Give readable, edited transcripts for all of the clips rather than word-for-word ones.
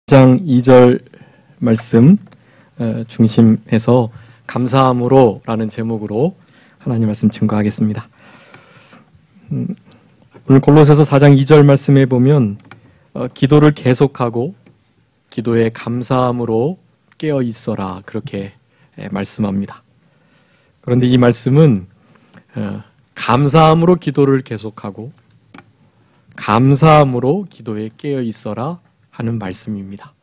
장 2절 말씀 중심에서 감사함으로 라는 제목으로 하나님 말씀 증거하겠습니다. 오늘 골로새서 4장 2절 말씀에 보면 기도를 계속하고 기도에 감사함으로 깨어 있어라 그렇게 말씀합니다. 그런데 이 말씀은 감사함으로 기도를 계속하고 감사함으로 기도에 깨어 있어라 하는 말씀입니다.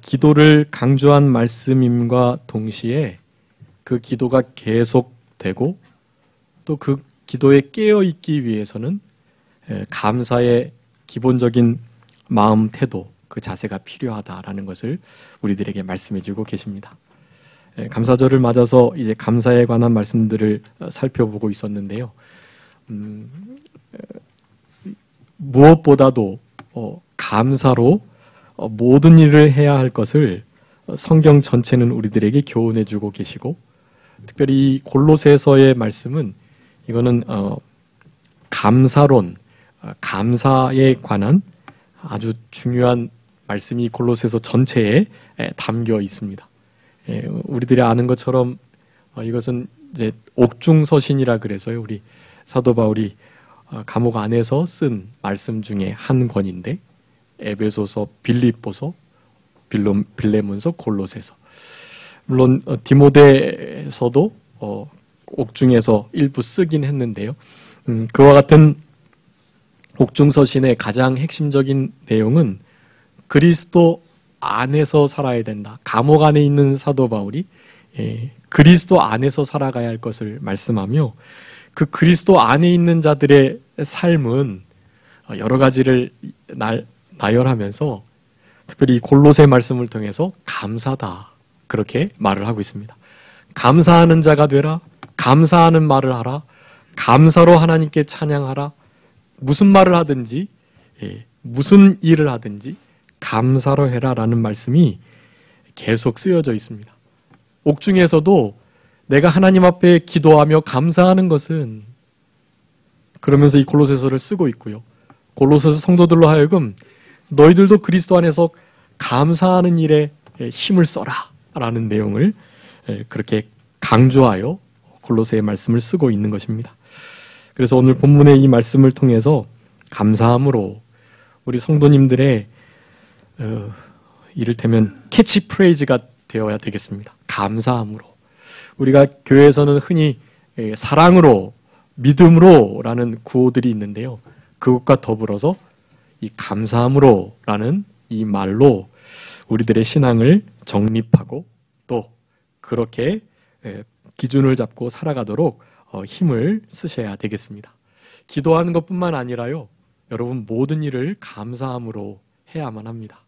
기도를 강조한 말씀임과 동시에 그 기도가 계속되고 또 그 기도에 깨어 있기 위해서는 감사의 기본적인 마음 태도, 그 자세가 필요하다라는 것을 우리들에게 말씀해 주고 계십니다. 감사절을 맞아서 이제 감사에 관한 말씀들을 살펴보고 있었는데요. 무엇보다도 감사로 모든 일을 해야 할 것을 성경 전체는 우리들에게 교훈해 주고 계시고, 특별히 이 골로새서의 말씀은 이거는 감사론, 감사에 관한 아주 중요한 말씀이 골로새서 전체에 담겨 있습니다. 우리들이 아는 것처럼 이것은 이제 옥중서신이라 그래서요, 우리 사도 바울이 감옥 안에서 쓴 말씀 중에 한 권인데, 에베소서, 빌립보서, 빌레몬서, 골로새서. 물론 디모데서도 옥중에서 일부 쓰긴 했는데요. 그와 같은 옥중서신의 가장 핵심적인 내용은 그리스도 안에서 살아야 된다. 감옥 안에 있는 사도 바울이 그리스도 안에서 살아가야 할 것을 말씀하며, 그 그리스도 안에 있는 자들의 삶은 여러 가지를 나열하면서 특별히 골로새 말씀을 통해서 감사다 그렇게 말을 하고 있습니다. 감사하는 자가 되라, 감사하는 말을 하라, 감사로 하나님께 찬양하라, 무슨 말을 하든지 무슨 일을 하든지 감사로 해라라는 말씀이 계속 쓰여져 있습니다. 옥중에서도 내가 하나님 앞에 기도하며 감사하는 것은, 그러면서 이 골로새서를 쓰고 있고요. 골로새서 성도들로 하여금 너희들도 그리스도 안에서 감사하는 일에 힘을 써라 라는 내용을 그렇게 강조하여 골로새의 말씀을 쓰고 있는 것입니다. 그래서 오늘 본문의 이 말씀을 통해서 감사함으로 우리 성도님들의 이를테면 캐치프레이즈가 되어야 되겠습니다. 감사함으로. 우리가 교회에서는 흔히 사랑으로, 믿음으로 라는 구호들이 있는데요. 그것과 더불어서 이 감사함으로 라는 이 말로 우리들의 신앙을 정립하고 또 그렇게 기준을 잡고 살아가도록 힘을 쓰셔야 되겠습니다. 기도하는 것뿐만 아니라요, 여러분 모든 일을 감사함으로 해야만 합니다.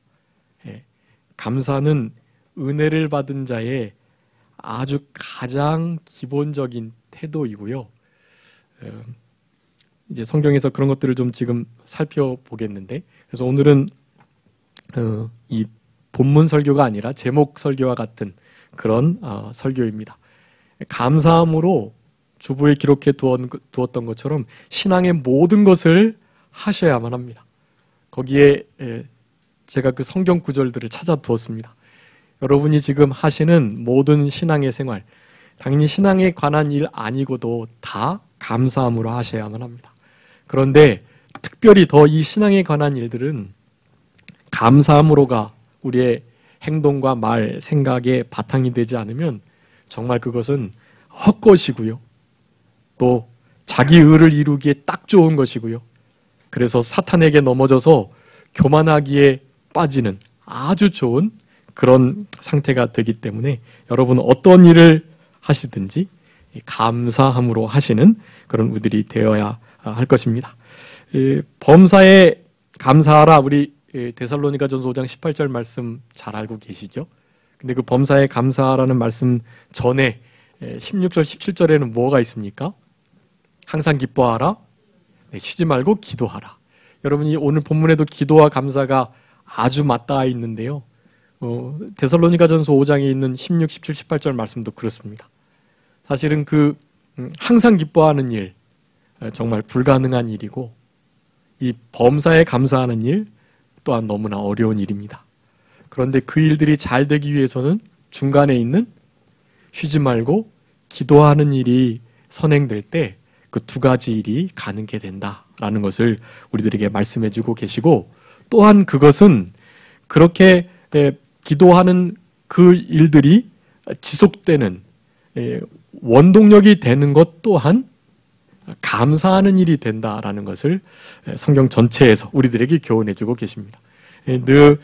감사는 은혜를 받은 자의 아주 가장 기본적인 태도이고요. 이제 성경에서 그런 것들을 좀 지금 살펴보겠는데, 그래서 오늘은 이 본문 설교가 아니라 제목 설교와 같은 그런 설교입니다. 감사함으로 주보에 기록해 두었던 것처럼 신앙의 모든 것을 하셔야만 합니다. 거기에 제가 그 성경 구절들을 찾아 두었습니다. 여러분이 지금 하시는 모든 신앙의 생활, 당연히 신앙에 관한 일 아니고도 다 감사함으로 하셔야만 합니다. 그런데 특별히 더 이 신앙에 관한 일들은 감사함으로가 우리의 행동과 말, 생각의 바탕이 되지 않으면 정말 그것은 헛것이고요. 또 자기 의를 이루기에 딱 좋은 것이고요. 그래서 사탄에게 넘어져서 교만하기에 빠지는 아주 좋은 그런 상태가 되기 때문에 여러분 어떤 일을 하시든지 감사함으로 하시는 그런 우리들이 되어야 할 것입니다. 범사에 감사하라, 우리 데살로니가전서 5장 18절 말씀 잘 알고 계시죠? 근데 그 범사에 감사하라는 말씀 전에 16절 17절에는 뭐가 있습니까? 항상 기뻐하라, 쉬지 말고 기도하라. 여러분이 오늘 본문에도 기도와 감사가 아주 맞닿아 있는데요. 데살로니가전서 5장에 있는 16, 17, 18절 말씀도 그렇습니다. 사실은 그 항상 기뻐하는 일, 정말 불가능한 일이고, 이 범사에 감사하는 일 또한 너무나 어려운 일입니다. 그런데 그 일들이 잘 되기 위해서는 중간에 있는 쉬지 말고 기도하는 일이 선행될 때 그 두 가지 일이 가능하게 된다라는 것을 우리들에게 말씀해 주고 계시고, 또한 그것은 그렇게 기도하는 그 일들이 지속되는 원동력이 되는 것 또한 감사하는 일이 된다라는 것을 성경 전체에서 우리들에게 교훈해 주고 계십니다. 늘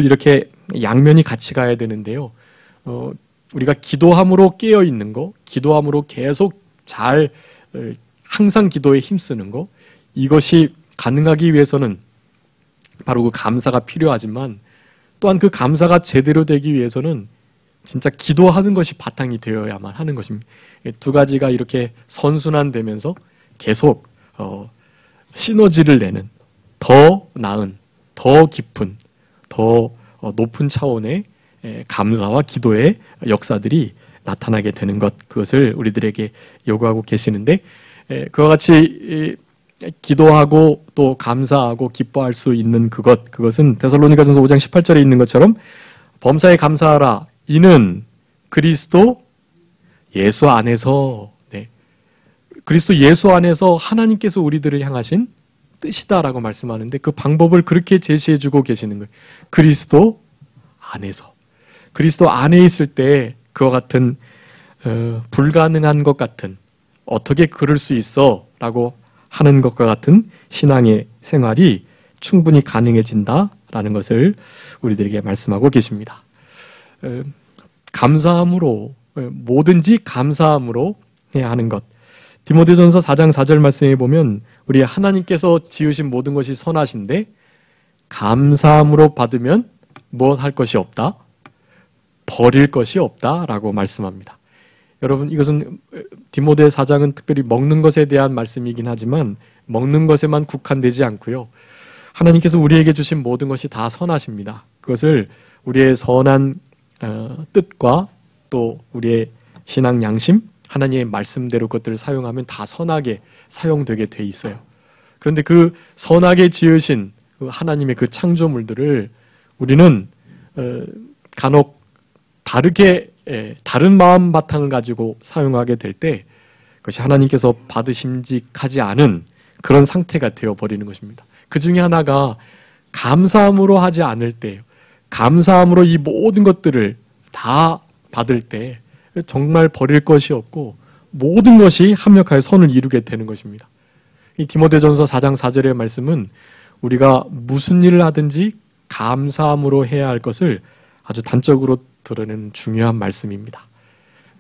이렇게 양면이 같이 가야 되는데요. 우리가 기도함으로 깨어 있는 거, 기도함으로 계속 잘 항상 기도에 힘쓰는 거, 이것이 가능하기 위해서는 바로 그 감사가 필요하지만, 또한 그 감사가 제대로 되기 위해서는 진짜 기도하는 것이 바탕이 되어야만 하는 것입니다. 두 가지가 이렇게 선순환되면서 계속 시너지를 내는 더 나은, 더 깊은, 더 높은 차원의 감사와 기도의 역사들이 나타나게 되는 것, 그것을 우리들에게 요구하고 계시는데, 그와 같이 기도하고 또 감사하고 기뻐할 수 있는 그것은 데살로니가전서 5장 18절에 있는 것처럼 범사에 감사하라, 이는 그리스도 예수 안에서, 그리스도 예수 안에서 하나님께서 우리들을 향하신 뜻이다라고 말씀하는데, 그 방법을 그렇게 제시해주고 계시는 거예요. 그리스도 안에서, 그리스도 안에 있을 때 그와 같은 불가능한 것 같은, 어떻게 그럴 수 있어? 라고 하는 것과 같은 신앙의 생활이 충분히 가능해진다라는 것을 우리들에게 말씀하고 계십니다. 감사함으로, 뭐든지 감사함으로 해야 하는 것. 디모데전서 4장 4절 말씀에 보면 우리 하나님께서 지으신 모든 것이 선하신데 감사함으로 받으면 무엇 할 것이 없다? 버릴 것이 없다라고 말씀합니다. 여러분, 이것은 디모데 4장은 특별히 먹는 것에 대한 말씀이긴 하지만 먹는 것에만 국한되지 않고요. 하나님께서 우리에게 주신 모든 것이 다 선하십니다. 그것을 우리의 선한 뜻과 또 우리의 신앙 양심, 하나님의 말씀대로 그것들을 사용하면 다 선하게 사용되게 돼 있어요. 그런데 그 선하게 지으신 그 하나님의 그 창조물들을 우리는 간혹 다른 마음 바탕을 가지고 사용하게 될 때 그것이 하나님께서 받으심직하지 않은 그런 상태가 되어버리는 것입니다. 그 중에 하나가 감사함으로 하지 않을 때예요. 감사함으로 이 모든 것들을 다 받을 때 정말 버릴 것이 없고 모든 것이 합력하여 선을 이루게 되는 것입니다. 이 디모데전서 4장 4절의 말씀은 우리가 무슨 일을 하든지 감사함으로 해야 할 것을 아주 단적으로 드러내는 중요한 말씀입니다.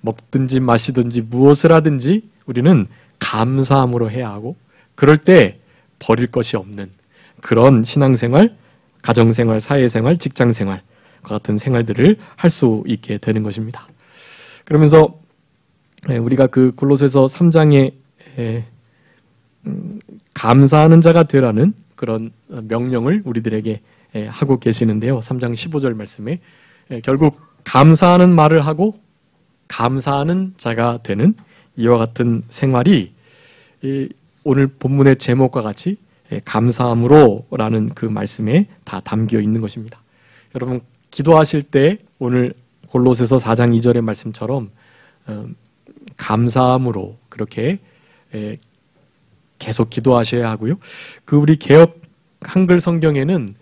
먹든지 마시든지 무엇을 하든지 우리는 감사함으로 해야 하고, 그럴 때 버릴 것이 없는 그런 신앙생활, 가정생활, 사회생활, 직장생활과 같은 생활들을 할 수 있게 되는 것입니다. 그러면서 우리가 그 골로새서 3장에 감사하는 자가 되라는 그런 명령을 우리들에게 하고 계시는데요. 3장 15절 말씀에 결국 감사하는 말을 하고 감사하는 자가 되는 이와 같은 생활이 오늘 본문의 제목과 같이 감사함으로라는 그 말씀에 다 담겨 있는 것입니다. 여러분, 기도하실 때 오늘 골로새서 4장 2절의 말씀처럼 감사함으로 그렇게 계속 기도하셔야 하고요. 그 우리 개역 한글 성경에는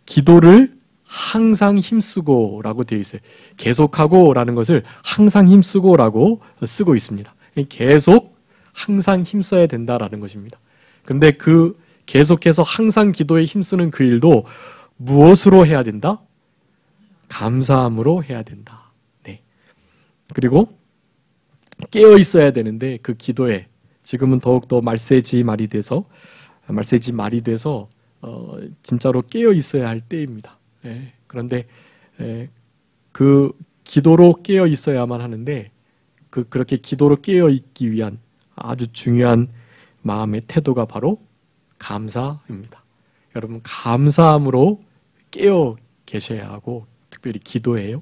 기도를 항상 힘쓰고라고 되어 있어요. 계속하고라는 것을 항상 힘쓰고라고 쓰고 있습니다. 계속 항상 힘써야 된다라는 것입니다. 근데 그 계속해서 항상 기도에 힘쓰는 그 일도 무엇으로 해야 된다? 감사함으로 해야 된다. 네. 그리고 깨어 있어야 되는데 그 기도에 지금은 더욱더 말세지 말이 돼서 진짜로 깨어 있어야 할 때입니다. 그런데 그 기도로 깨어 있어야만 하는데 그렇게 기도로 깨어 있기 위한 아주 중요한 마음의 태도가 바로 감사입니다. 여러분, 감사함으로 깨어 계셔야 하고 특별히 기도해요.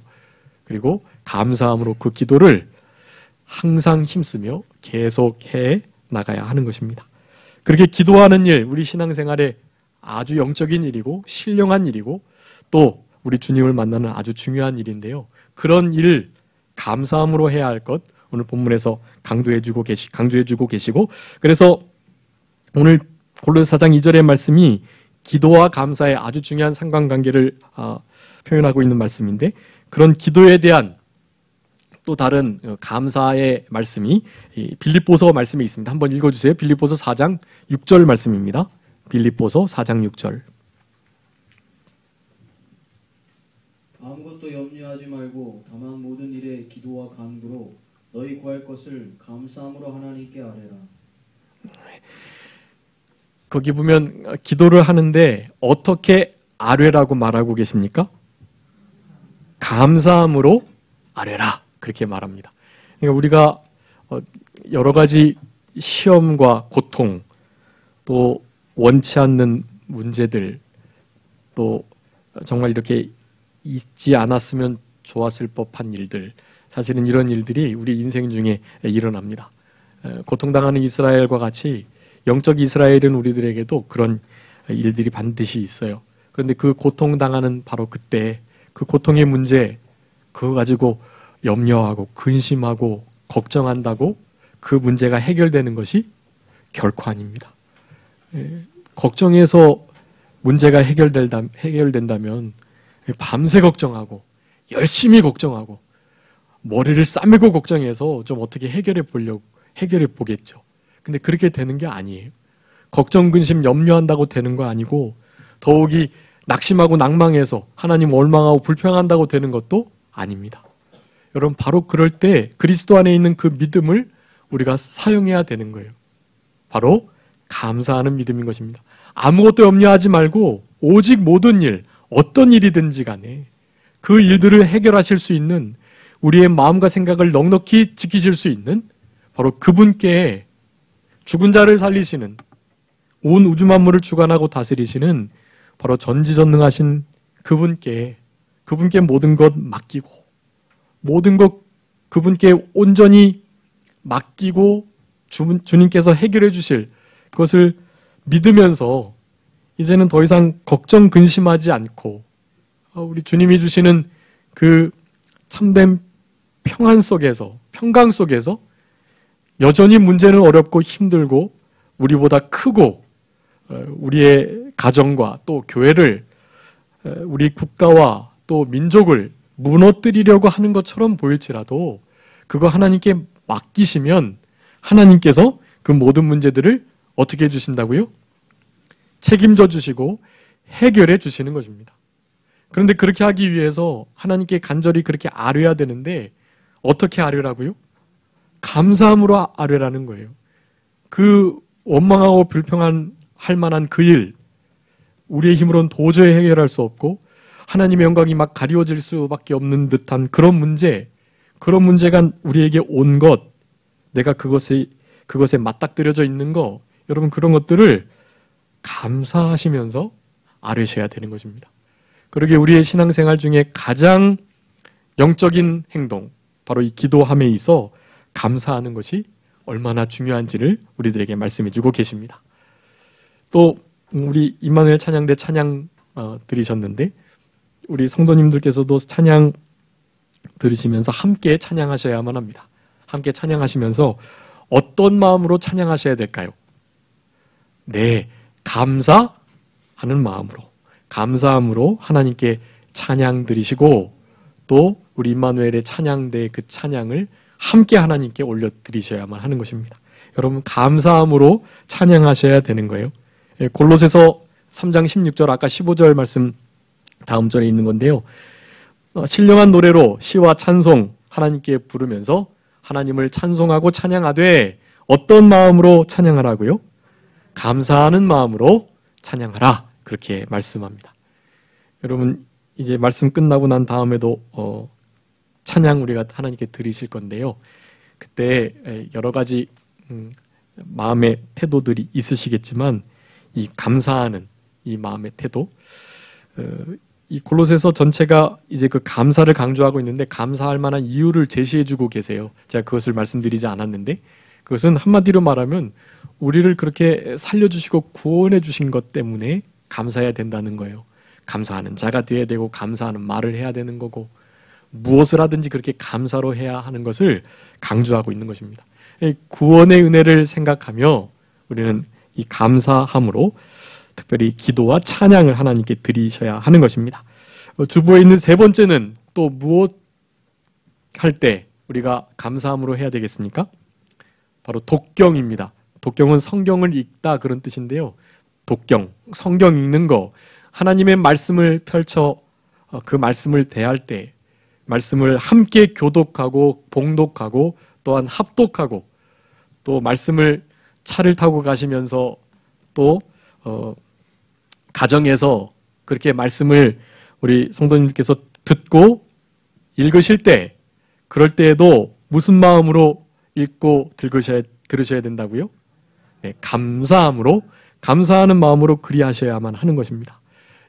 그리고 감사함으로 그 기도를 항상 힘쓰며 계속해 나가야 하는 것입니다. 그렇게 기도하는 일, 우리 신앙생활에 아주 영적인 일이고 신령한 일이고 또 우리 주님을 만나는 아주 중요한 일인데요. 그런 일 감사함으로 해야 할 것 오늘 본문에서 강조해주고 계시고 그래서 오늘 골로새 4장 2절의 말씀이 기도와 감사의 아주 중요한 상관관계를 표현하고 있는 말씀인데 그런 기도에 대한 또 다른 감사의 말씀이 빌립보서 말씀에 있습니다. 한번 읽어주세요. 빌립보서 4장 6절 말씀입니다. 빌립보서 4장 6절. 아무것도 염려하지 말고 다만 모든 일에 기도와 간구로 너희 구할 것을 감사함으로 하나님께 아뢰라. 거기 보면 기도를 하는데 어떻게 아뢰라고 말하고 계십니까? 감사함으로 아뢰라 그렇게 말합니다. 그러니까 우리가 여러 가지 시험과 고통 또 원치 않는 문제들 또 정말 이렇게 있지 않았으면 좋았을 법한 일들 사실은 이런 일들이 우리 인생 중에 일어납니다. 고통당하는 이스라엘과 같이 영적 이스라엘은 우리들에게도 그런 일들이 반드시 있어요. 그런데 그 고통당하는 바로 그때 그 고통의 문제 그거 가지고 염려하고 근심하고 걱정한다고 그 문제가 해결되는 것이 결코 아닙니다. 걱정해서 문제가 해결된다면 밤새 걱정하고 열심히 걱정하고 머리를 싸매고 걱정해서 좀 어떻게 해결해 보겠죠. 근데 그렇게 되는 게 아니에요. 걱정, 근심, 염려한다고 되는 거 아니고 더욱이 낙심하고 낭망해서 하나님 원망하고 불평한다고 되는 것도 아닙니다. 여러분 바로 그럴 때 그리스도 안에 있는 그 믿음을 우리가 사용해야 되는 거예요. 바로 감사하는 믿음인 것입니다. 아무것도 염려하지 말고 오직 모든 일, 어떤 일이든지 간에 그 일들을 해결하실 수 있는 우리의 마음과 생각을 넉넉히 지키실 수 있는 바로 그분께 죽은 자를 살리시는 온 우주 만물을 주관하고 다스리시는 바로 전지전능하신 그분께 모든 것 맡기고 모든 것 그분께 온전히 맡기고 주님께서 해결해 주실 그것을 믿으면서 이제는 더 이상 걱정 근심하지 않고 우리 주님이 주시는 그 참된 평강 속에서 여전히 문제는 어렵고 힘들고 우리보다 크고 우리의 가정과 또 교회를 우리 국가와 또 민족을 무너뜨리려고 하는 것처럼 보일지라도 그거 하나님께 맡기시면 하나님께서 그 모든 문제들을 어떻게 해주신다고요? 책임져 주시고 해결해 주시는 것입니다. 그런데 그렇게 하기 위해서 하나님께 간절히 그렇게 아뢰야 되는데 어떻게 아뢰라고요? 감사함으로 아뢰라는 거예요. 그 원망하고 불평할 만한 그 일, 우리의 힘으로는 도저히 해결할 수 없고 하나님의 영광이 막 가리워질 수밖에 없는 듯한 그런 문제가 우리에게 온 것, 내가 그것에 맞닥뜨려져 있는 거, 여러분 그런 것들을 감사하시면서 아뢰셔야 되는 것입니다. 그러게 우리의 신앙생활 중에 가장 영적인 행동, 바로 이 기도함에 있어 감사하는 것이 얼마나 중요한지를 우리들에게 말씀해주고 계십니다. 또 우리 임마누엘 찬양대 찬양 들으셨는데 우리 성도님들께서도 찬양 들으시면서 함께 찬양하셔야만 합니다. 함께 찬양하시면서 어떤 마음으로 찬양하셔야 될까요? 네, 감사하는 마음으로, 감사함으로 하나님께 찬양 드리시고 또 우리 임마누엘의 찬양대의 그 찬양을 함께 하나님께 올려드리셔야만 하는 것입니다. 여러분 감사함으로 찬양하셔야 되는 거예요. 골로새서 3장 16절 아까 15절 말씀 다음 절에 있는 건데요. 신령한 노래로 시와 찬송 하나님께 부르면서 하나님을 찬송하고 찬양하되 어떤 마음으로 찬양하라고요? 감사하는 마음으로 찬양하라 그렇게 말씀합니다. 여러분 이제 말씀 끝나고 난 다음에도 찬양 우리가 하나님께 드리실 건데요. 그때 여러 가지 마음의 태도들이 있으시겠지만 이 감사하는 이 마음의 태도, 이 골로새서 전체가 이제 그 감사를 강조하고 있는데 감사할 만한 이유를 제시해주고 계세요. 제가 그것을 말씀드리지 않았는데 그것은 한마디로 말하면 우리를 그렇게 살려주시고 구원해 주신 것 때문에 감사해야 된다는 거예요. 감사하는 자가 되어야 되고 감사하는 말을 해야 되는 거고 무엇을 하든지 그렇게 감사로 해야 하는 것을 강조하고 있는 것입니다. 구원의 은혜를 생각하며 우리는 이 감사함으로 특별히 기도와 찬양을 하나님께 드리셔야 하는 것입니다. 주보에 있는 세 번째는 또 무엇 할 때 우리가 감사함으로 해야 되겠습니까? 바로 독경입니다. 독경은 성경을 읽다 그런 뜻인데요. 독경, 성경 읽는 거, 하나님의 말씀을 펼쳐 그 말씀을 대할 때 말씀을 함께 교독하고 봉독하고 또한 합독하고 또 말씀을 차를 타고 가시면서 또 가정에서 그렇게 말씀을 우리 성도님께서 듣고 읽으실 때 그럴 때에도 무슨 마음으로 읽고 들으셔야 된다고요? 네, 감사함으로 감사하는 마음으로 그리하셔야만 하는 것입니다.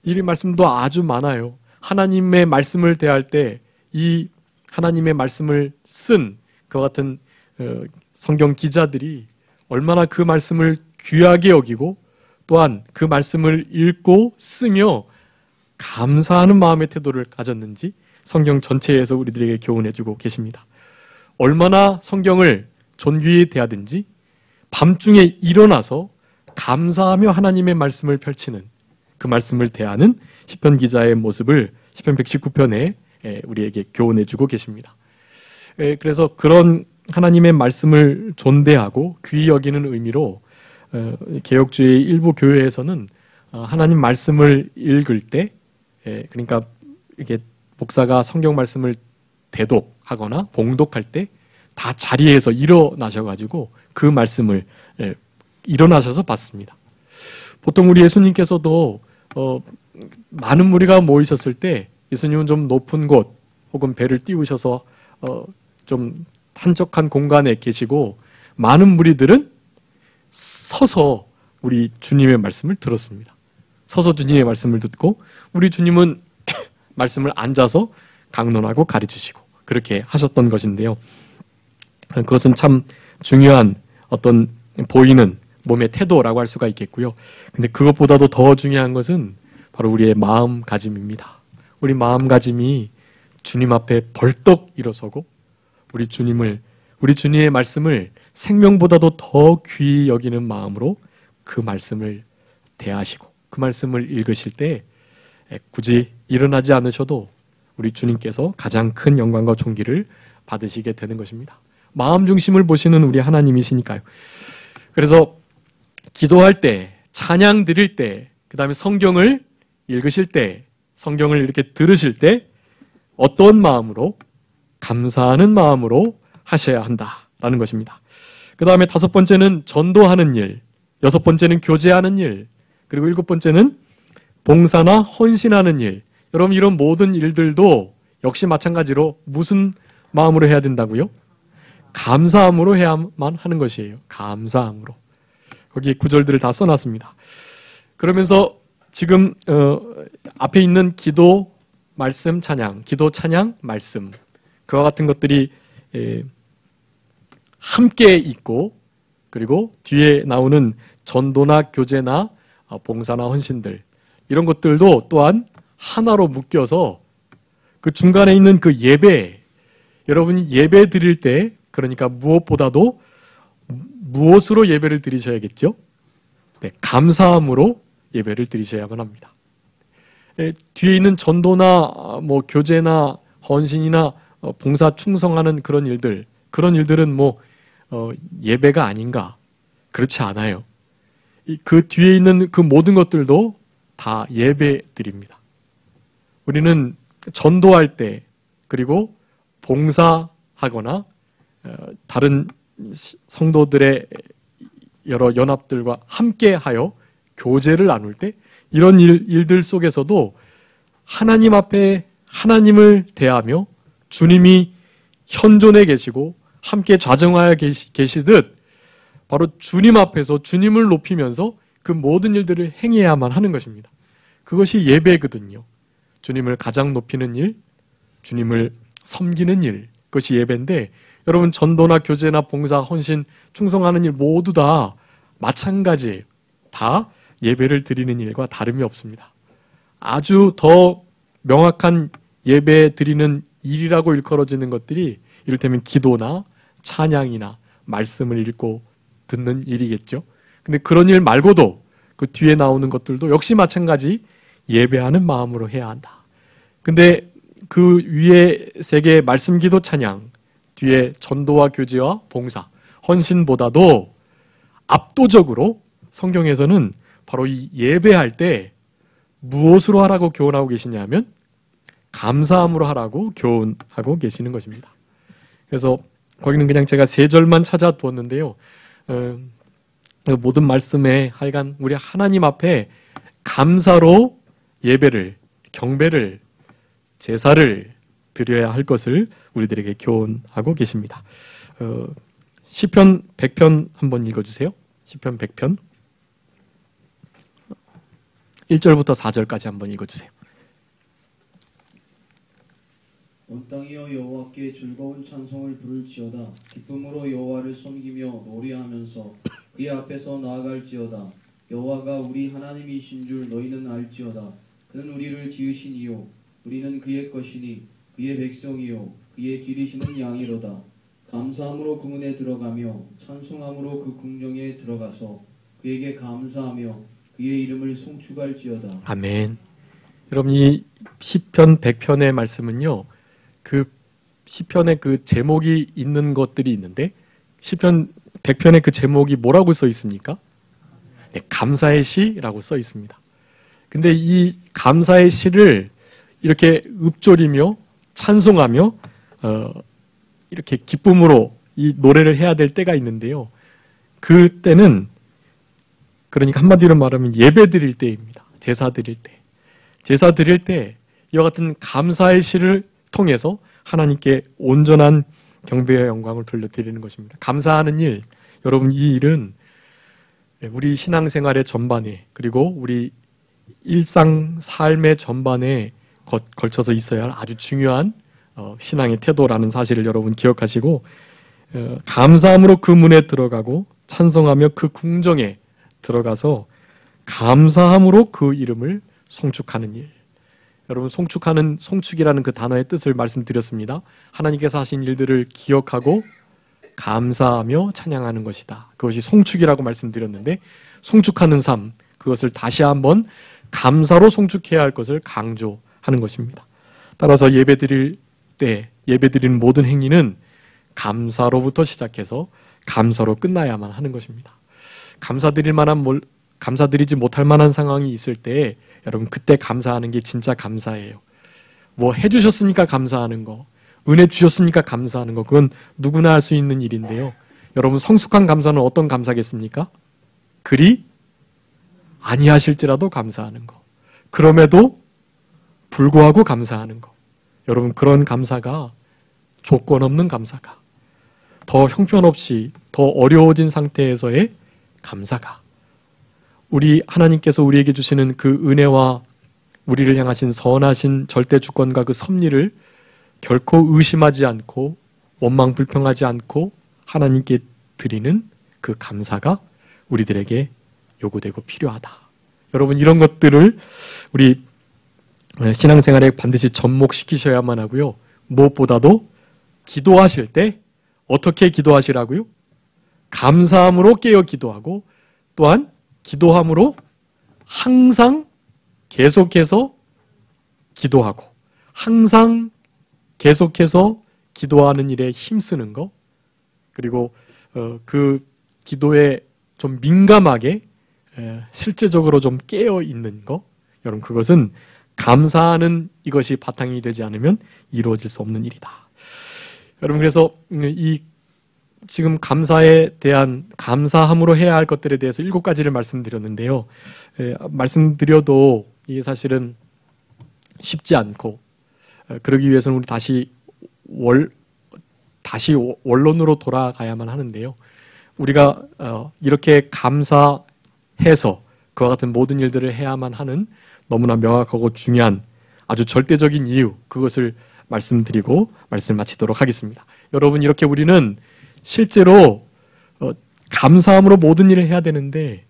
이 말씀도 아주 많아요. 하나님의 말씀을 대할 때 이 하나님의 말씀을 쓴 그와 같은 성경 기자들이 얼마나 그 말씀을 귀하게 여기고 또한 그 말씀을 읽고 쓰며 감사하는 마음의 태도를 가졌는지 성경 전체에서 우리들에게 교훈해주고 계십니다. 얼마나 성경을 존귀히 대하든지 밤중에 일어나서 감사하며 하나님의 말씀을 펼치는 그 말씀을 대하는 시편 기자의 모습을 시편 119편에 우리에게 교훈해주고 계십니다. 그래서 그런 하나님의 말씀을 존대하고 귀히 여기는 의미로 개혁주의 일부 교회에서는 하나님 말씀을 읽을 때 그러니까 이렇게 목사가 성경 말씀을 대독하거나 봉독할 때 다 자리에서 일어나셔가지고 그 말씀을 일어나셔서 받습니다. 보통 우리 예수님께서도 많은 무리가 모이셨을 때 예수님은 좀 높은 곳 혹은 배를 띄우셔서 좀 한적한 공간에 계시고 많은 무리들은 서서 우리 주님의 말씀을 들었습니다. 서서 주님의 말씀을 듣고 우리 주님은 말씀을 앉아서 강론하고 가르치시고 그렇게 하셨던 것인데요. 그것은 참 중요한 어떤 보이는 몸의 태도라고 할 수가 있겠고요. 근데 그것보다도 더 중요한 것은 바로 우리의 마음가짐입니다. 우리 마음가짐이 주님 앞에 벌떡 일어서고 우리 주님의 말씀을 생명보다도 더 귀히 여기는 마음으로 그 말씀을 대하시고 그 말씀을 읽으실 때 굳이 일어나지 않으셔도 우리 주님께서 가장 큰 영광과 존귀를 받으시게 되는 것입니다. 마음 중심을 보시는 우리 하나님이시니까요. 그래서 기도할 때, 찬양 드릴 때, 그 다음에 성경을 읽으실 때, 성경을 이렇게 들으실 때 어떤 마음으로 감사하는 마음으로 하셔야 한다라는 것입니다. 그 다음에 다섯 번째는 전도하는 일, 여섯 번째는 교제하는 일, 그리고 일곱 번째는 봉사나 헌신하는 일. 여러분 이런 모든 일들도 역시 마찬가지로 무슨 마음으로 해야 된다고요? 감사함으로 해야만 하는 것이에요. 감사함으로. 거기 구절들을 다 써놨습니다. 그러면서 지금 앞에 있는 기도, 말씀, 찬양, 기도, 찬양, 말씀 그와 같은 것들이 함께 있고 그리고 뒤에 나오는 전도나 교제나 봉사나 헌신들 이런 것들도 또한 하나로 묶여서 그 중간에 있는 그 예배 여러분이 예배 드릴 때 그러니까 무엇보다도 무엇으로 예배를 드리셔야겠죠? 네, 감사함으로 예배를 드리셔야만 합니다. 뒤에 있는 전도나 뭐 교제나 헌신이나 봉사 충성하는 그런 일들은 뭐 예배가 아닌가? 그렇지 않아요. 그 뒤에 있는 그 모든 것들도 다 예배드립니다. 우리는 전도할 때 그리고 봉사하거나 다른 성도들의 여러 연합들과 함께하여 교제를 나눌 때 이런 일들 속에서도 하나님 앞에 하나님을 대하며 주님이 현존해 계시고 함께 좌정하여 계시듯 바로 주님 앞에서 주님을 높이면서 그 모든 일들을 행해야만 하는 것입니다. 그것이 예배거든요. 주님을 가장 높이는 일, 주님을 섬기는 일, 그것이 예배인데 여러분 전도나 교제나 봉사, 헌신, 충성하는 일 모두 다 마찬가지예요. 다 예배를 드리는 일과 다름이 없습니다. 아주 더 명확한 예배 드리는 일이라고 일컬어지는 것들이 이를테면 기도나 찬양이나 말씀을 읽고 듣는 일이겠죠. 근데 그런 일 말고도 그 뒤에 나오는 것들도 역시 마찬가지 예배하는 마음으로 해야 한다. 근데 그 위에 세 개의 말씀, 기도, 찬양, 뒤에 전도와 교제와 봉사, 헌신보다도 압도적으로 성경에서는 바로 이 예배할 때 무엇으로 하라고 교훈하고 계시냐면 감사함으로 하라고 교훈하고 계시는 것입니다. 그래서 거기는 그냥 제가 세 절만 찾아두었는데요. 모든 말씀에 하여간 우리 하나님 앞에 감사로 예배를, 경배를, 제사를 드려야 할 것을 우리들에게 교훈하고 계십니다. 시편 100편 한번 읽어주세요. 시편 100편 1절부터 4절까지 한번 읽어주세요. 온 땅이여 여호와께 즐거운 찬송을 부를지어다. 기쁨으로 여호와를 섬기며 노래하면서 그의 앞에서 나아갈지어다. 여호와가 우리 하나님이신 줄 너희는 알지어다. 그는 우리를 지으신 이요 우리는 그의 것이니 그의 백성이요 그의 기르시는 양이로다. 감사함으로 그 문에 들어가며 찬송함으로 그 궁정에 들어가서 그에게 감사하며 그의 이름을 송축할지어다. 아멘. 여러분 이 시편 100편의 말씀은요. 그 시편의 그 제목이 있는 것들이 있는데 시편 100편의 그 제목이 뭐라고 써 있습니까? 네, 감사의 시라고 써 있습니다. 근데 이 감사의 시를 이렇게 읊조리며 찬송하며 이렇게 기쁨으로 이 노래를 해야 될 때가 있는데요. 그때는 그러니까 한마디로 말하면 예배 드릴 때입니다. 제사 드릴 때. 제사 드릴 때 이와 같은 감사의 시를 통해서 하나님께 온전한 경배와 영광을 돌려드리는 것입니다. 감사하는 일, 여러분 이 일은 우리 신앙생활의 전반에 그리고 우리 일상 삶의 전반에 걸쳐서 있어야 할 아주 중요한 신앙의 태도라는 사실을 여러분 기억하시고 감사함으로 그 문에 들어가고 찬송하며 그 궁정에 들어가서 감사함으로 그 이름을 송축하는 일. 여러분 송축이라는 그 단어의 뜻을 말씀드렸습니다. 하나님께서 하신 일들을 기억하고 감사하며 찬양하는 것이다. 그것이 송축이라고 말씀드렸는데 송축하는 삶, 그것을 다시 한번 감사로 송축해야 할 것을 강조하는 것입니다. 따라서 예배드릴 때 예배드리는 모든 행위는 감사로부터 시작해서 감사로 끝나야만 하는 것입니다. 감사드리지 못할 만한 상황이 있을 때 여러분 그때 감사하는 게 진짜 감사예요. 뭐 해주셨으니까 감사하는 거, 은혜 주셨으니까 감사하는 거, 그건 누구나 할 수 있는 일인데요. 여러분 성숙한 감사는 어떤 감사겠습니까? 그리 아니하실지라도 감사하는 거, 그럼에도 불구하고 감사하는 거. 여러분 그런 감사가 조건 없는 감사가, 더 형편없이 더 어려워진 상태에서의 감사가, 우리 하나님께서 우리에게 주시는 그 은혜와 우리를 향하신 선하신 절대 주권과 그 섭리를 결코 의심하지 않고 원망 불평하지 않고 하나님께 드리는 그 감사가 우리들에게 요구되고 필요하다. 여러분 이런 것들을 우리 신앙생활에 반드시 접목시키셔야만 하고요. 무엇보다도 기도하실 때 어떻게 기도하시라고요? 감사함으로 깨어 기도하고 또한 기도함으로 항상 계속해서 기도하고 항상 계속해서 기도하는 일에 힘쓰는 거, 그리고 그 기도에 좀 민감하게 실제적으로 좀 깨어 있는 거, 여러분 그것은 감사하는 이것이 바탕이 되지 않으면 이루어질 수 없는 일이다. 여러분 그래서 이 지금 감사에 대한 감사함으로 해야 할 것들에 대해서 7가지를 말씀드렸는데요. 말씀드려도 이게 사실은 쉽지 않고 그러기 위해서는 우리 다시 원론으로 돌아가야만 하는데요. 우리가 이렇게 감사해서 그와 같은 모든 일들을 해야만 하는 너무나 명확하고 중요한 아주 절대적인 이유, 그것을 말씀드리고 말씀을 마치도록 하겠습니다. 여러분 이렇게 우리는 감사함으로 모든 일을 해야 되는데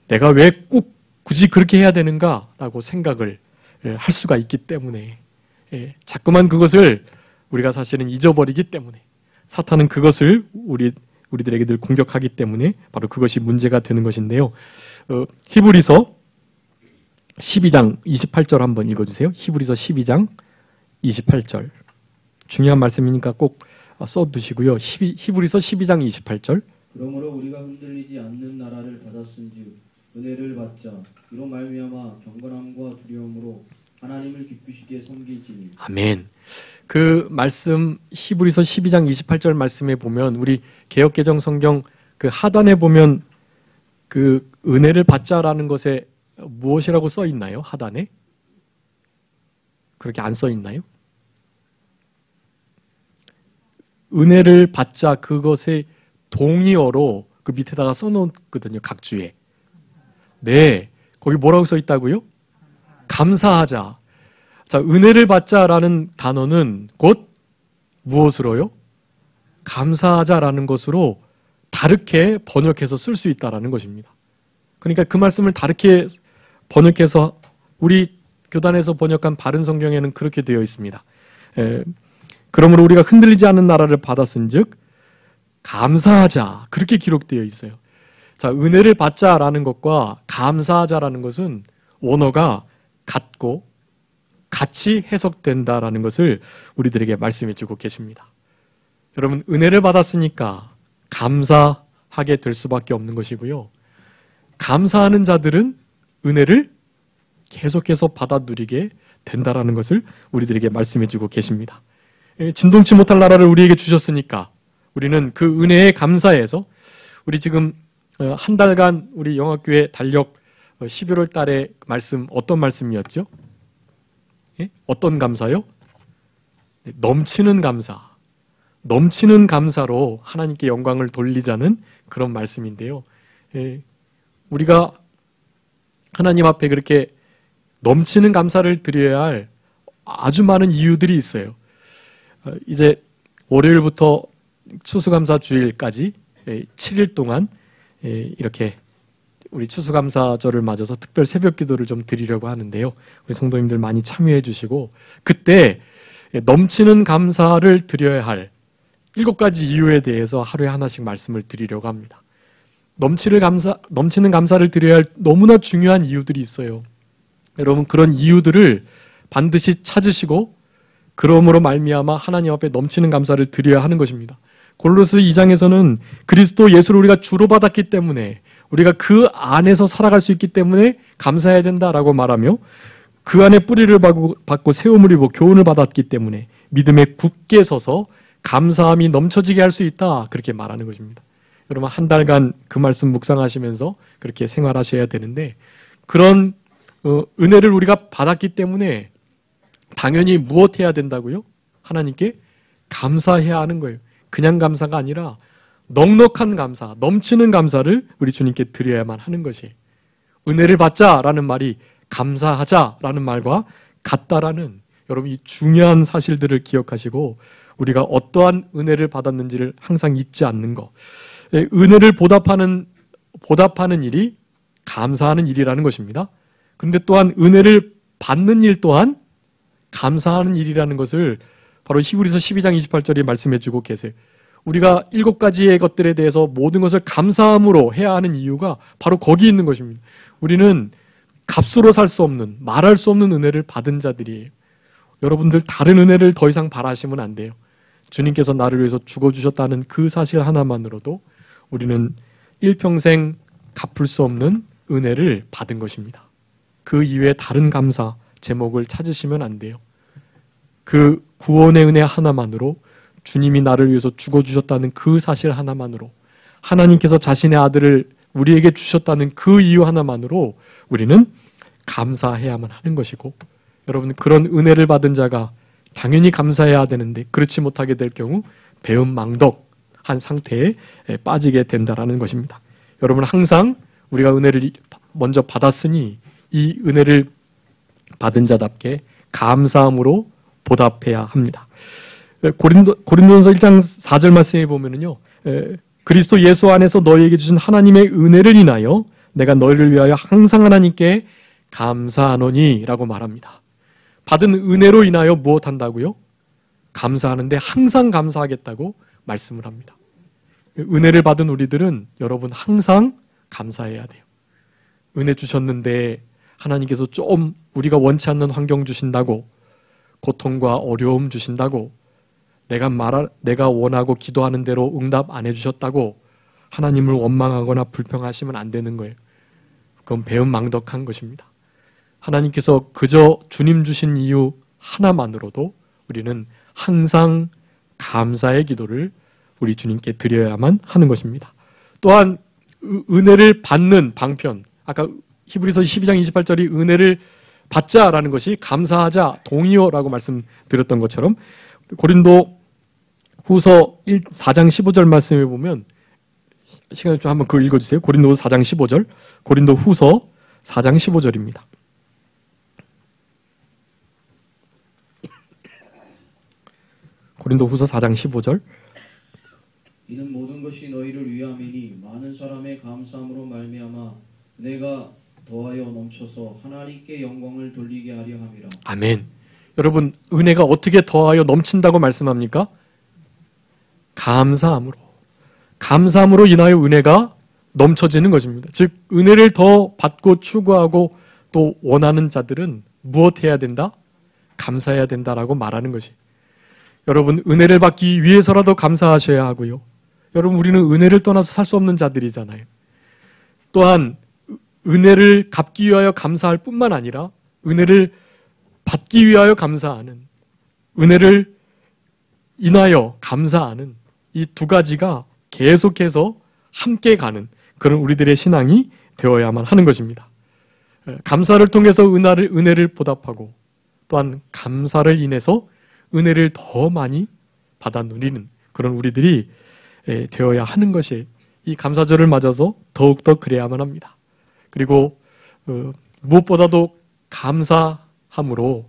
내가 왜 꼭 굳이 그렇게 해야 되는가라고 생각을 할 수가 있기 때문에 자꾸만 그것을 우리가 사실은 잊어버리기 때문에 사탄은 그것을 우리들에게 늘 공격하기 때문에 바로 그것이 문제가 되는 것인데요. 히브리서 12장 28절 한번 읽어주세요. 히브리서 12장 28절. 중요한 말씀이니까 꼭 써두시고요. 히브리서 12장 28절. 그러므로 우리가 흔들리지 않는 나라를 받았은즉 은혜를 받자. 이로 말미암아 경건함과 두려움으로 하나님을 기쁘시게 섬길지니. 아멘. 그 말씀 히브리서 12장 28절 말씀에 보면 우리 개역개정 성경 그 하단에 보면 그 은혜를 받자라는 것에 무엇이라고 써 있나요? 하단에? 그렇게 안 써 있나요? 은혜를 받자 그것의 동의어로 그 밑에다가 써놓거든요. 각주에. 네. 거기 뭐라고 써 있다고요? 감사하자. 자, 은혜를 받자라는 단어는 곧 무엇으로요? 감사하자라는 것으로 다르게 번역해서 쓸 수 있다라는 것입니다. 그러니까 그 말씀을 다르게 번역해서 우리 교단에서 번역한 바른 성경에는 그렇게 되어 있습니다. 그러므로 우리가 흔들리지 않는 나라를 받았은즉 감사하자 그렇게 기록되어 있어요. 자, 은혜를 받자라는 것과 감사하자라는 것은 원어가 같고 같이 해석된다라는 것을 우리들에게 말씀해 주고 계십니다. 여러분, 은혜를 받았으니까 감사하게 될 수밖에 없는 것이고요. 감사하는 자들은 은혜를 계속해서 받아 누리게 된다라는 것을 우리들에게 말씀해 주고 계십니다. 진동치 못할 나라를 우리에게 주셨으니까 우리는 그 은혜에 감사해서 우리 지금 한 달간 우리 영학교회 달력 11월 달에 말씀 어떤 말씀이었죠? 예? 어떤 감사요? 넘치는 감사. 넘치는 감사로 하나님께 영광을 돌리자는 그런 말씀인데요. 우리가 하나님 앞에 그렇게 넘치는 감사를 드려야 할 아주 많은 이유들이 있어요. 이제 월요일부터 추수감사 주일까지 7일 동안 이렇게 우리 추수감사절을 맞아서 특별 새벽 기도를 좀 드리려고 하는데요. 우리 성도님들 많이 참여해 주시고 그때 넘치는 감사를 드려야 할 7가지 이유에 대해서 하루에 하나씩 말씀을 드리려고 합니다. 넘치는 감사를 드려야 할 너무나 중요한 이유들이 있어요. 여러분, 그런 이유들을 반드시 찾으시고 그러므로 말미암아 하나님 앞에 넘치는 감사를 드려야 하는 것입니다. 골로새 2장에서는 그리스도 예수를 우리가 주로 받았기 때문에 우리가 그 안에서 살아갈 수 있기 때문에 감사해야 된다라고 말하며 그 안에 뿌리를 받고 세움을 입고 교훈을 받았기 때문에 믿음에 굳게 서서 감사함이 넘쳐지게 할 수 있다 그렇게 말하는 것입니다. 여러분, 한 달간 그 말씀 묵상하시면서 그렇게 생활하셔야 되는데 그런 은혜를 우리가 받았기 때문에 당연히 무엇 해야 된다고요? 하나님께 감사해야 하는 거예요. 그냥 감사가 아니라 넉넉한 감사, 넘치는 감사를 우리 주님께 드려야만 하는 것이 은혜를 받자라는 말이 감사하자라는 말과 같다라는 여러분 이 중요한 사실들을 기억하시고 우리가 어떠한 은혜를 받았는지를 항상 잊지 않는 것. 은혜를 보답하는 일이 감사하는 일이라는 것입니다. 근데 또한 은혜를 받는 일 또한 감사하는 일이라는 것을 바로 히브리서 12장 28절에 말씀해 주고 계세요. 우리가 7가지의 것들에 대해서 모든 것을 감사함으로 해야 하는 이유가 바로 거기 있는 것입니다. 우리는 값으로 살 수 없는, 말할 수 없는 은혜를 받은 자들이에요. 여러분들 다른 은혜를 더 이상 바라시면 안 돼요. 주님께서 나를 위해서 죽어주셨다는 그 사실 하나만으로도 우리는 일평생 갚을 수 없는 은혜를 받은 것입니다. 그 이외에 다른 감사 제목을 찾으시면 안 돼요. 그 구원의 은혜 하나만으로 주님이 나를 위해서 죽어주셨다는 그 사실 하나만으로 하나님께서 자신의 아들을 우리에게 주셨다는 그 이유 하나만으로 우리는 감사해야만 하는 것이고 여러분 그런 은혜를 받은 자가 당연히 감사해야 되는데 그렇지 못하게 될 경우 배은망덕한 상태에 빠지게 된다라는 것입니다. 여러분 항상 우리가 은혜를 먼저 받았으니 이 은혜를 받은 자답게 감사함으로 보답해야 합니다. 고린도전서 1장 4절 말씀에 보면은요. 그리스도 예수 안에서 너희에게 주신 하나님의 은혜를 인하여 내가 너희를 위하여 항상 하나님께 감사하노니 라고 말합니다. 받은 은혜로 인하여 무엇한다고요? 감사하는데 항상 감사하겠다고 말씀을 합니다. 은혜를 받은 우리들은 여러분 항상 감사해야 돼요. 은혜 주셨는데 하나님께서 좀 우리가 원치 않는 환경 주신다고, 고통과 어려움 주신다고, 내가 원하고 기도하는 대로 응답 안 해주셨다고 하나님을 원망하거나 불평하시면 안 되는 거예요. 그건 배은망덕한 것입니다. 하나님께서 그저 주님 주신 이유 하나만으로도 우리는 항상 감사의 기도를 우리 주님께 드려야만 하는 것입니다. 또한 은혜를 받는 방편, 아까 히브리서 12장 28절이 은혜를 받자라는 것이 감사하자, 동의어라고 말씀드렸던 것처럼 고린도 후서 4장 15절 말씀에 보면, 시간을 좀 한번 그거 읽어주세요. 고린도 4장 15절, 고린도 후서 4장 15절입니다. 고린도 후서 4장 15절. 이는 모든 것이 너희를 위함이니 많은 사람의 감사함으로 말미암아 내가 더하여 넘쳐서 하나님께 영광을 돌리게 하려 함이라. 아멘. 여러분, 은혜가 어떻게 더하여 넘친다고 말씀합니까? 감사함으로 인하여 은혜가 넘쳐지는 것입니다. 즉 은혜를 더 받고 추구하고 또 원하는 자들은 무엇 해야 된다? 감사해야 된다라고 말하는 것이. 여러분, 은혜를 받기 위해서라도 감사하셔야 하고요. 여러분, 우리는 은혜를 떠나서 살 수 없는 자들이잖아요. 또한 은혜를 갚기 위하여 감사할 뿐만 아니라 은혜를 받기 위하여 감사하는, 은혜를 인하여 감사하는 이 두 가지가 계속해서 함께 가는 그런 우리들의 신앙이 되어야만 하는 것입니다. 감사를 통해서 은혜를 보답하고, 또한 감사를 인해서 은혜를 더 많이 받아 누리는 그런 우리들이 되어야 하는 것이, 이 감사절을 맞아서 더욱더 그래야만 합니다. 그리고 무엇보다도 감사함으로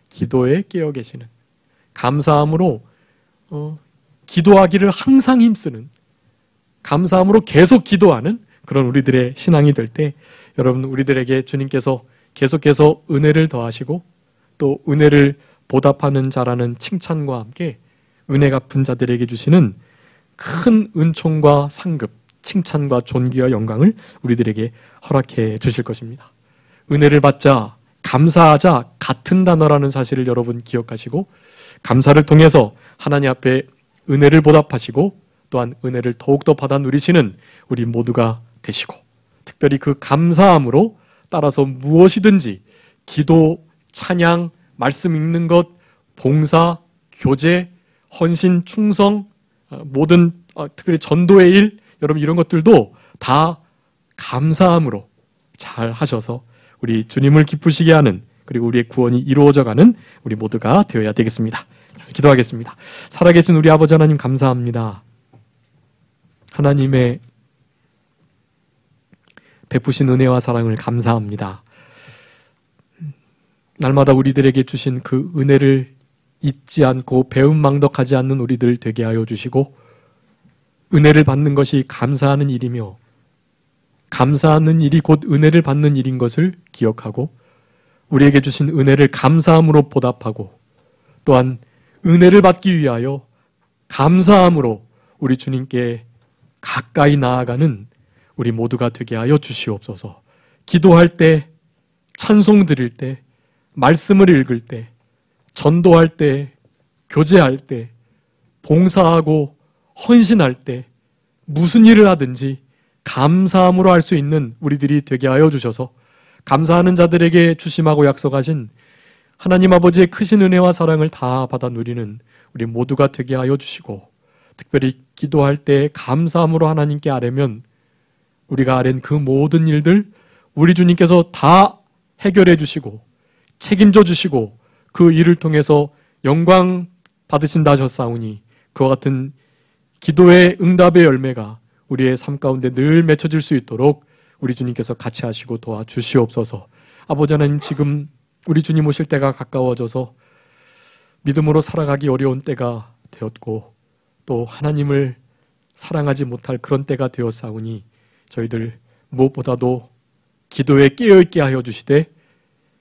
기도에 깨어 계시는, 감사함으로 기도하기를 항상 힘쓰는, 감사함으로 계속 기도하는 그런 우리들의 신앙이 될 때, 여러분, 우리들에게 주님께서 계속해서 은혜를 더하시고 또 은혜를 보답하는 자라는 칭찬과 함께 은혜 갚은 자들에게 주시는 큰 은총과 상급, 칭찬과 존귀와 영광을 우리들에게 허락해 주실 것입니다. 은혜를 받자, 감사하자 같은 단어라는 사실을 여러분 기억하시고, 감사를 통해서 하나님 앞에 은혜를 보답하시고 또한 은혜를 더욱더 받아 누리시는 우리 모두가 되시고, 특별히 그 감사함으로 따라서 무엇이든지 기도, 찬양, 말씀 읽는 것, 봉사, 교제, 헌신, 충성, 모든 특별히 전도의 일, 여러분 이런 것들도 다 감사함으로 잘 하셔서 우리 주님을 기쁘시게 하는, 그리고 우리의 구원이 이루어져가는 우리 모두가 되어야 되겠습니다. 기도하겠습니다. 살아계신 우리 아버지 하나님, 감사합니다. 하나님의 베푸신 은혜와 사랑을 감사합니다. 날마다 우리들에게 주신 그 은혜를 잊지 않고 배은망덕하지 않는 우리들 되게 하여 주시고, 은혜를 받는 것이 감사하는 일이며 감사하는 일이 곧 은혜를 받는 일인 것을 기억하고, 우리에게 주신 은혜를 감사함으로 보답하고, 또한 은혜를 받기 위하여 감사함으로 우리 주님께 가까이 나아가는 우리 모두가 되게 하여 주시옵소서. 기도할 때, 찬송 드릴 때, 말씀을 읽을 때, 전도할 때, 교제할 때, 봉사하고 헌신할 때, 무슨 일을 하든지 감사함으로 할 수 있는 우리들이 되게 하여 주셔서, 감사하는 자들에게 주심하고 약속하신 하나님 아버지의 크신 은혜와 사랑을 다 받아 누리는 우리 모두가 되게 하여 주시고, 특별히 기도할 때 감사함으로 하나님께 아뢰면 우리가 아랜 그 모든 일들 우리 주님께서 다 해결해 주시고 책임져 주시고 그 일을 통해서 영광 받으신다 하셨사오니, 그와 같은 기도의 응답의 열매가 우리의 삶 가운데 늘 맺혀질 수 있도록 우리 주님께서 같이 하시고 도와주시옵소서. 아버지 하나님, 지금 우리 주님 오실 때가 가까워져서 믿음으로 살아가기 어려운 때가 되었고, 또 하나님을 사랑하지 못할 그런 때가 되었사오니, 저희들 무엇보다도 기도에 깨어있게 하여 주시되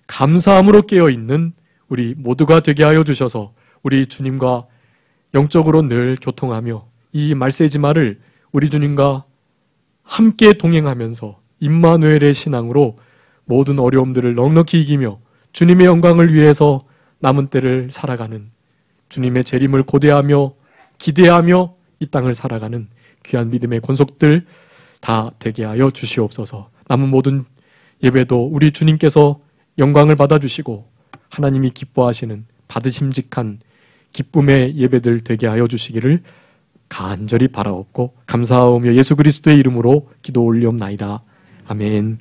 감사함으로 깨어있는 우리 모두가 되게 하여 주셔서 우리 주님과 영적으로 늘 교통하며 이 말세지마를 우리 주님과 함께 동행하면서 임마누엘의 신앙으로 모든 어려움들을 넉넉히 이기며 주님의 영광을 위해서 남은 때를 살아가는, 주님의 재림을 고대하며 기대하며 이 땅을 살아가는 귀한 믿음의 권속들 다 되게 하여 주시옵소서. 남은 모든 예배도 우리 주님께서 영광을 받아주시고 하나님이 기뻐하시는 받으심직한 기쁨의 예배들 되게 하여 주시기를 간절히 바라옵고 감사하오며 예수 그리스도의 이름으로 기도 올리옵나이다. 아멘.